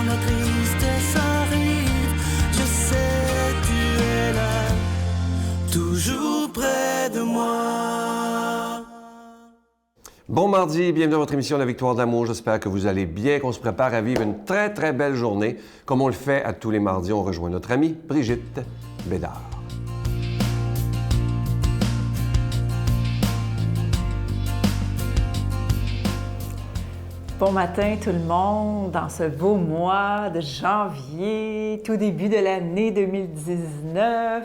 quand la tristesse arrive, je sais tu es là, toujours près de moi. Bon mardi, bienvenue dans votre émission La Victoire d'amour. J'espère que vous allez bien, qu'on se prépare à vivre une très, très belle journée. Comme on le fait à tous les mardis, on rejoint notre amie Brigitte Bédard. Bon matin tout le monde, dans ce beau mois de janvier, tout début de l'année 2019.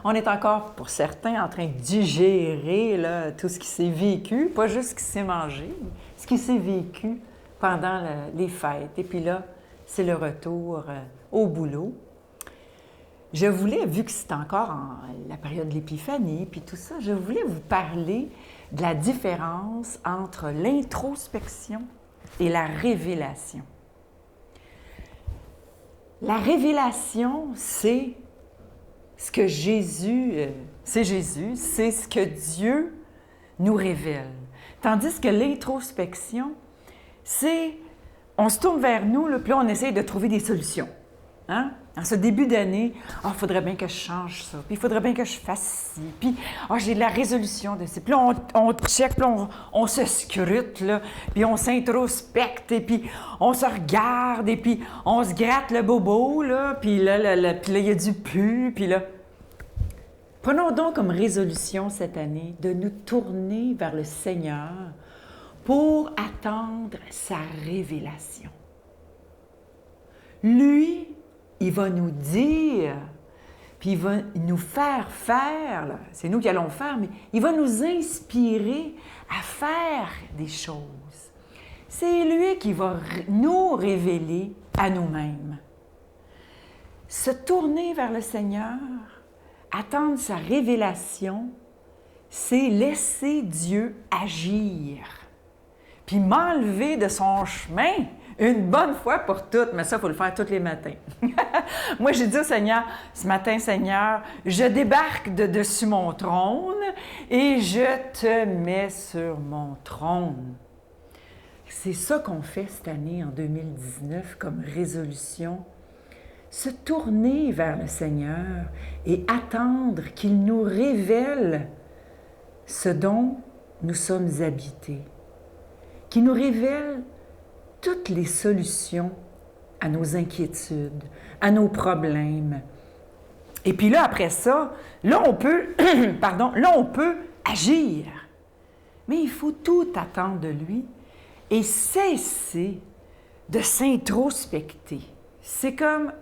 On est encore, pour certains, en train de digérer là, tout ce qui s'est vécu, pas juste ce qui s'est mangé, mais ce qui s'est vécu pendant les fêtes. Et puis là, c'est le retour au boulot. Je voulais, vu que c'est encore la période de l'Épiphanie, puis tout ça, je voulais vous parler de la différence entre l'introspection et la révélation. La révélation, c'est ce que c'est ce que Dieu nous révèle. Tandis que l'introspection, c'est, on se tourne vers nous, là, puis là, on essaye de trouver des solutions. Hein? En ce début d'année, il faudrait bien que je change ça, puis il faudrait bien que je fasse ci, puis j'ai la résolution de ça. Puis là, on check, puis on se scrute, là, puis on s'introspecte, et puis on se regarde, et puis on se gratte le bobo, là, puis là, il y a du pu, puis là... Prenons donc comme résolution cette année de nous tourner vers le Seigneur pour attendre sa révélation. Lui, il va nous dire, puis il va nous faire faire, là, c'est nous qui allons faire, mais il va nous inspirer à faire des choses. C'est lui qui va nous révéler à nous-mêmes. Se tourner vers le Seigneur, attendre sa révélation, c'est laisser Dieu agir, puis m'enlever de son chemin une bonne fois pour toutes, mais ça, il faut le faire tous les matins. Moi, j'ai dit au Seigneur, ce matin, Seigneur, je débarque de dessus mon trône et je te mets sur mon trône. C'est ça qu'on fait cette année, en 2019, comme résolution. Se tourner vers le Seigneur et attendre qu'il nous révèle ce dont nous sommes habités, qu'il nous révèle toutes les solutions à nos inquiétudes, à nos problèmes. Et puis là, après ça, là, on peut, on peut agir. Mais il faut tout attendre de lui et cesser de s'introspecter. C'est comme,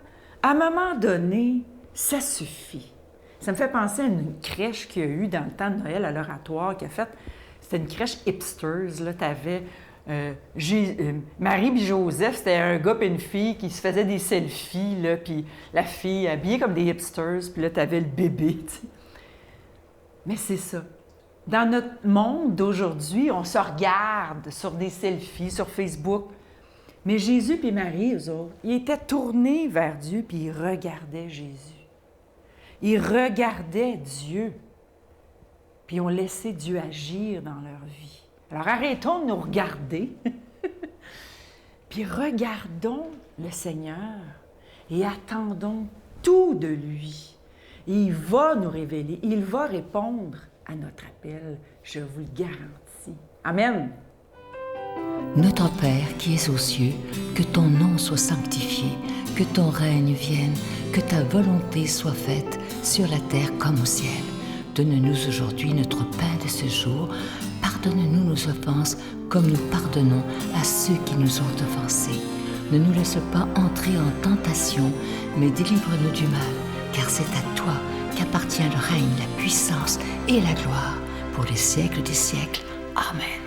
à un moment donné, ça suffit. Ça me fait penser à une crèche qu'il y a eu dans le temps de Noël à l'Oratoire, qui a fait, c'était une crèche hipsters, là, t'avais... Marie et Joseph, c'était un gars et une fille qui se faisaient des selfies, là, puis la fille habillée comme des hipsters, puis là, t'avais le bébé, tu sais. Mais c'est ça. Dans notre monde d'aujourd'hui, on se regarde sur des selfies, sur Facebook. Mais Jésus et Marie, eux autres, ils étaient tournés vers Dieu, puis ils regardaient Jésus. Ils regardaient Dieu, puis ils ont laissé Dieu agir dans leur vie. Alors arrêtons de nous regarder, puis regardons le Seigneur et attendons tout de lui. Et il va nous révéler, il va répondre à notre appel, je vous le garantis. Amen. Notre Père qui es aux cieux, que ton nom soit sanctifié, que ton règne vienne, que ta volonté soit faite sur la terre comme au ciel. Donne-nous aujourd'hui notre pain de ce jour. Pardonne-nous nos offenses comme nous pardonnons à ceux qui nous ont offensés. Ne nous laisse pas entrer en tentation, mais délivre-nous du mal, car c'est à toi qu'appartient le règne, la puissance et la gloire pour les siècles des siècles. Amen.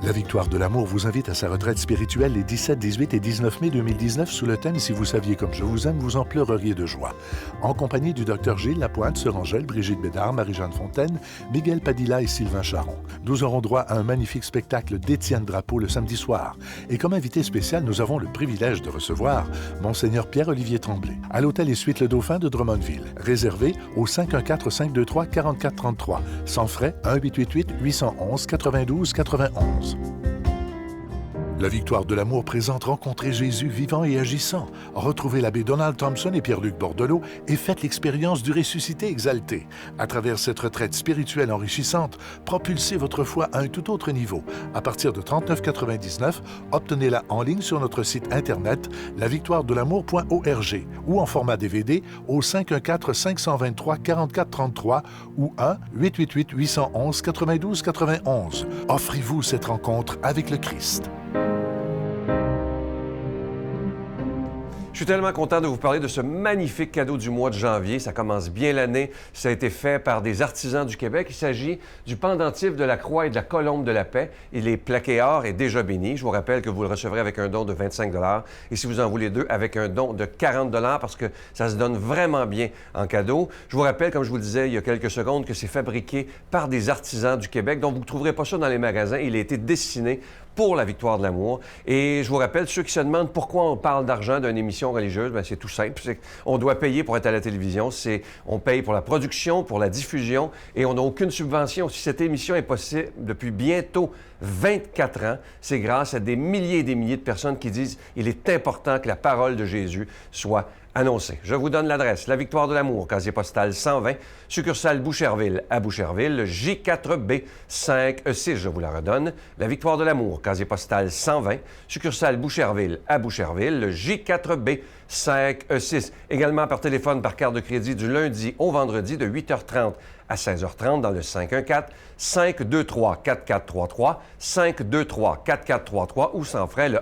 La Victoire de l'amour vous invite à sa retraite spirituelle les 17, 18 et 19 mai 2019 sous le thème « Si vous saviez comme je vous aime, vous en pleureriez de joie ». En compagnie du Dr Gilles Lapointe, Sœur Angèle, Brigitte Bédard, Marie-Jeanne Fontaine, Miguel Padilla et Sylvain Charon. Nous aurons droit à un magnifique spectacle d'Étienne Drapeau le samedi soir. Et comme invité spécial, nous avons le privilège de recevoir Monseigneur Pierre-Olivier Tremblay à l'hôtel et suite Le Dauphin de Drummondville. Réservé au 514-523-4433. Sans frais, 1-888-811-92-91. La Victoire de l'amour présente Rencontrer Jésus vivant et agissant. Retrouvez l'abbé Donald Thompson et Pierre-Luc Bordelot et faites l'expérience du ressuscité exalté. À travers cette retraite spirituelle enrichissante, propulsez votre foi à un tout autre niveau. À partir de 39,99, obtenez-la en ligne sur notre site internet lavictoiredelamour.org ou en format DVD au 514-523-4433 ou 1-888-811-9291. Offrez-vous cette rencontre avec le Christ. Je suis tellement content de vous parler de ce magnifique cadeau du mois de janvier. Ça commence bien l'année. Ça a été fait par des artisans du Québec. Il s'agit du pendentif de la croix et de la colombe de la paix. Il est plaqué or et déjà béni. Je vous rappelle que vous le recevrez avec un don de 25 $ et si vous en voulez deux, avec un don de 40 $ parce que ça se donne vraiment bien en cadeau. Je vous rappelle, comme je vous le disais il y a quelques secondes, que c'est fabriqué par des artisans du Québec. Donc, vous ne trouverez pas ça dans les magasins. Il a été dessiné pour la Victoire de l'amour. Et je vous rappelle, ceux qui se demandent pourquoi on parle d'argent d'une émission religieuse, bien, c'est tout simple. On doit payer pour être à la télévision. On paye pour la production, pour la diffusion, et on n'a aucune subvention. Si cette émission est possible depuis bientôt 24 ans, c'est grâce à des milliers et des milliers de personnes qui disent qu'il est important que la parole de Jésus soit annoncée. Je vous donne l'adresse. La Victoire de l'amour, casier postal 120, succursale Boucherville à Boucherville, J4B 5E6, je vous la redonne. La Victoire de l'amour, casier postal 120, succursale Boucherville à Boucherville, J4B 5E6. Également par téléphone, par carte de crédit du lundi au vendredi de 8h30 à 16h30 dans le 514-523-4433, 523-4433 ou sans frais le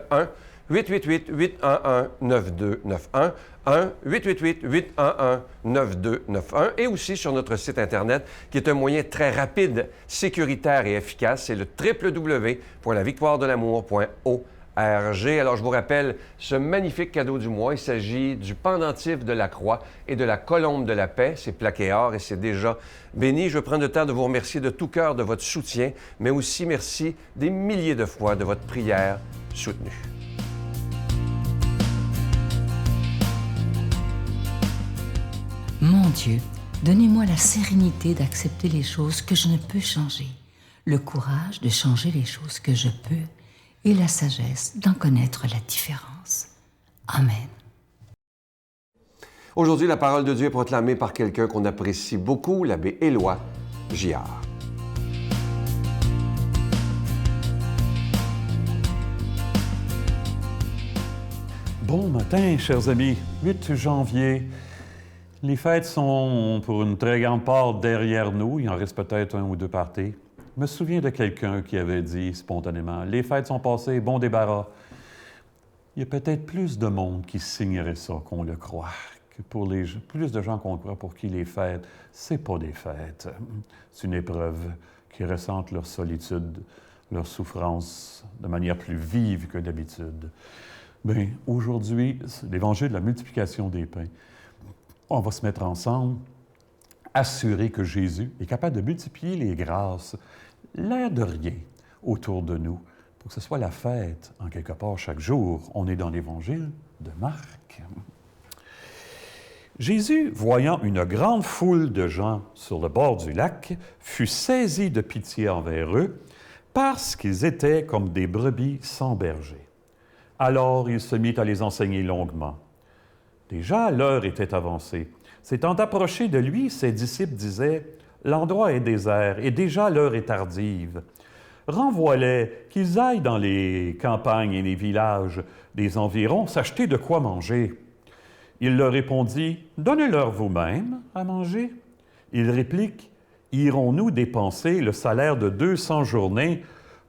1-888-811-9291, 1-888-811-9291 et aussi sur notre site Internet qui est un moyen très rapide, sécuritaire et efficace, c'est le www.lavictoiredelamour.org. Alors, je vous rappelle ce magnifique cadeau du mois. Il s'agit du pendentif de la croix et de la colombe de la paix. C'est plaqué or et c'est déjà béni. Je veux prendre le temps de vous remercier de tout cœur de votre soutien, mais aussi merci des milliers de fois de votre prière soutenue. Mon Dieu, donnez-moi la sérénité d'accepter les choses que je ne peux changer, le courage de changer les choses que je peux et la sagesse d'en connaître la différence. Amen. Aujourd'hui, la parole de Dieu est proclamée par quelqu'un qu'on apprécie beaucoup, l'abbé Éloi Giard. Bon matin, chers amis. 8 janvier. Les fêtes sont, pour une très grande part, derrière nous. Il en reste peut-être un ou deux parties. Je me souviens de quelqu'un qui avait dit spontanément « Les fêtes sont passées, bon débarras ». Il y a peut-être plus de monde qui signerait ça qu'on le croit, que pour plus de gens qu'on croit pour qui les fêtes, c'est pas des fêtes. C'est une épreuve qui ressentent leur solitude, leur souffrance de manière plus vive que d'habitude. Bien, aujourd'hui, c'est l'évangile de la multiplication des pains. On va se mettre ensemble, assurer que Jésus est capable de multiplier les grâces, l'air de rien, autour de nous, pour que ce soit la fête, en quelque part, chaque jour. On est dans l'Évangile de Marc. Jésus, voyant une grande foule de gens sur le bord du lac, fut saisi de pitié envers eux, parce qu'ils étaient comme des brebis sans berger. Alors il se mit à les enseigner longuement. Déjà, l'heure était avancée. S'étant approché de lui, ses disciples disaient « L'endroit est désert et déjà l'heure est tardive. Renvoie-les, qu'ils aillent dans les campagnes et les villages des environs s'acheter de quoi manger. » Il leur répondit « Donnez-leur vous-même à manger. » Ils répliquent « Irons-nous dépenser le salaire de 200 journées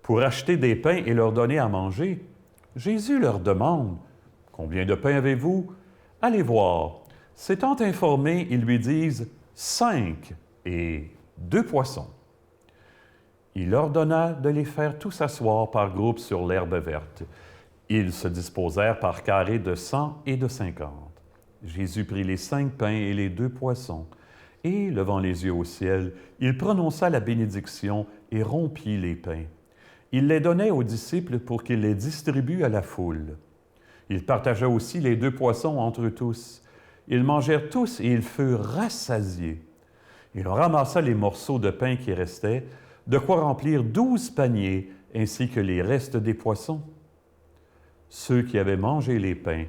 pour acheter des pains et leur donner à manger? » Jésus leur demande « Combien de pains avez-vous? » Allez voir. S'étant informés, ils lui disent 5 et 2 poissons. Il ordonna de les faire tous s'asseoir par groupes sur l'herbe verte. Ils se disposèrent par carrés de 100 et de 50. Jésus prit les 5 pains et les 2 poissons, et, levant les yeux au ciel, il prononça la bénédiction et rompit les pains. Il les donnait aux disciples pour qu'ils les distribuent à la foule. Il partagea aussi les 2 poissons entre eux tous. Ils mangèrent tous et ils furent rassasiés. Il ramassa les morceaux de pain qui restaient, de quoi remplir 12 paniers, ainsi que les restes des poissons. ceux qui avaient mangé les pains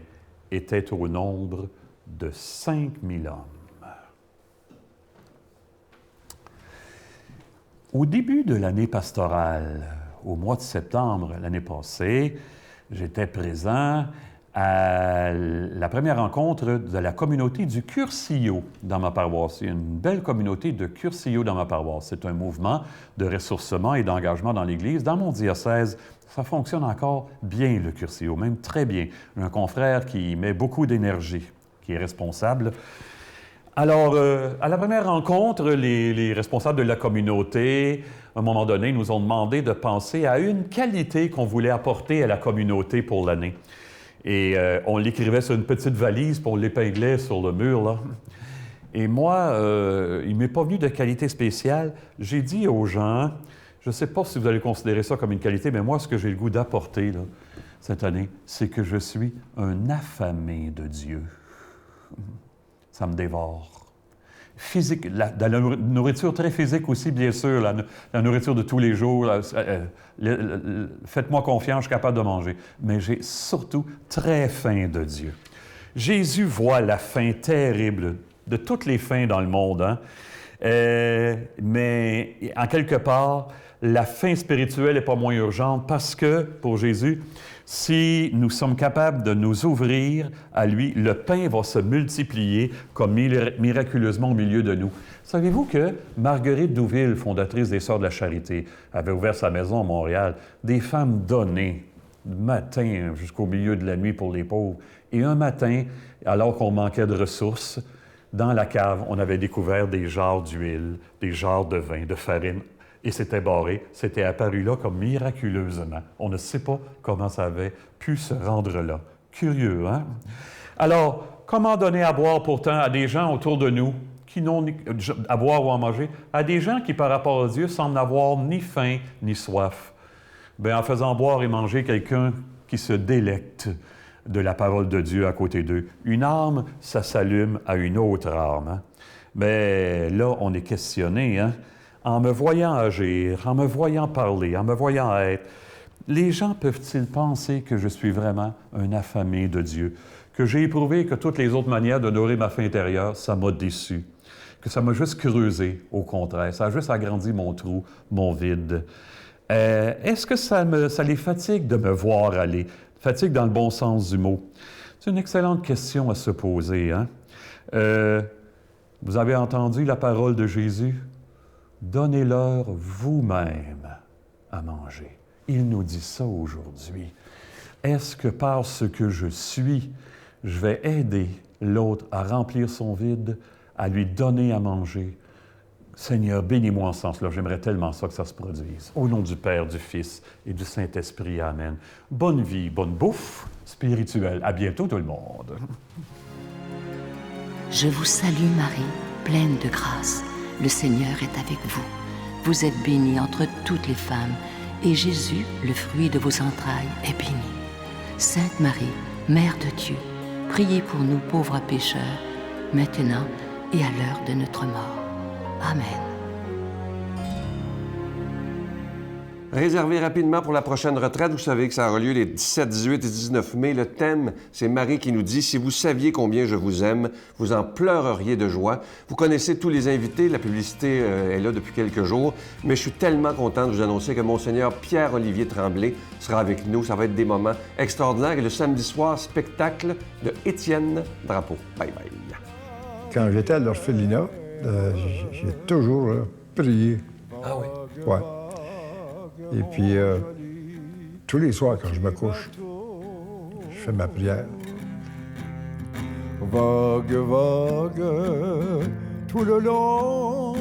étaient au nombre de 5000 hommes. Au début de l'année pastorale, au mois de septembre l'année passée, j'étais présent à la première rencontre de la communauté du Cursillo dans ma paroisse. Il y a une belle communauté de Cursillo dans ma paroisse. C'est un mouvement de ressourcement et d'engagement dans l'Église. Dans mon diocèse, ça fonctionne encore bien, le Cursillo, même très bien. Un confrère qui met beaucoup d'énergie, qui est responsable. Alors, à la première rencontre, les responsables de la communauté, à un moment donné, nous ont demandé de penser à une qualité qu'on voulait apporter à la communauté pour l'année. Et on l'écrivait sur une petite valise, puis on l'épinglait sur le mur, là. Et moi, il ne m'est pas venu de qualité spéciale. J'ai dit aux gens, je ne sais pas si vous allez considérer ça comme une qualité, mais moi, ce que j'ai le goût d'apporter, là, cette année, c'est que je suis un affamé de Dieu. Ça me dévore. Physique, de la nourriture très physique aussi, bien sûr, la nourriture de tous les jours. Faites-moi confiance, je suis capable de manger. Mais j'ai surtout très faim de Dieu. Jésus voit la faim terrible de toutes les faims dans le monde, hein? Mais en quelque part, la faim spirituelle n'est pas moins urgente parce que, pour Jésus, si nous sommes capables de nous ouvrir à lui, le pain va se multiplier comme miraculeusement au milieu de nous. Savez-vous que Marguerite Douville, fondatrice des Sœurs de la Charité, avait ouvert sa maison à Montréal, des femmes données, du matin jusqu'au milieu de la nuit pour les pauvres. Et un matin, alors qu'on manquait de ressources, dans la cave, on avait découvert des jarres d'huile, des jarres de vin, de farine, et c'était barré. C'était apparu là comme miraculeusement. On ne sait pas comment ça avait pu se rendre là. Curieux, hein? Alors, comment donner à boire pourtant à des gens autour de nous qui n'ont ni à boire ou à manger, à des gens qui, par rapport à Dieu, semblent n'avoir ni faim ni soif? Bien, en faisant boire et manger quelqu'un qui se délecte de la parole de Dieu à côté d'eux. Une âme, ça s'allume à une autre âme. Hein? Mais là, on est questionné, hein? En me voyant agir, en me voyant parler, en me voyant être, les gens peuvent-ils penser que je suis vraiment un affamé de Dieu, que j'ai éprouvé que toutes les autres manières de nourrir ma faim intérieure, ça m'a déçu, que ça m'a juste creusé, au contraire, ça a juste agrandi mon trou, mon vide. Est-ce que ça les fatigue de me voir aller? Fatigue dans le bon sens du mot. C'est une excellente question à se poser, hein? Vous avez entendu la parole de Jésus? Donnez-leur vous-même à manger. Il nous dit ça aujourd'hui. Est-ce que par ce que je suis, je vais aider l'autre à remplir son vide, à lui donner à manger? Seigneur, bénis-moi en ce sens-là. J'aimerais tellement ça que ça se produise. Au nom du Père, du Fils et du Saint-Esprit. Amen. Bonne vie, bonne bouffe spirituelle. À bientôt tout le monde. Je vous salue Marie, pleine de grâce. Le Seigneur est avec vous. Vous êtes bénie entre toutes les femmes, et Jésus, le fruit de vos entrailles, est béni. Sainte Marie, Mère de Dieu, priez pour nous pauvres pécheurs, maintenant et à l'heure de notre mort. Amen. Réservez rapidement pour la prochaine retraite. Vous savez que ça aura lieu les 17, 18 et 19 mai. Le thème, c'est Marie qui nous dit « Si vous saviez combien je vous aime, vous en pleureriez de joie ». Vous connaissez tous les invités. La publicité est là depuis quelques jours. Mais je suis tellement content de vous annoncer que Monseigneur Pierre-Olivier Tremblay sera avec nous. Ça va être des moments extraordinaires. Et le samedi soir, spectacle de Étienne Drapeau. Bye bye. Quand j'étais à l'orphelinat, j'ai toujours prié. Ah oui? Ouais. Et puis, tous les soirs, quand je me couche, je fais ma prière. Vague, vague, tout le long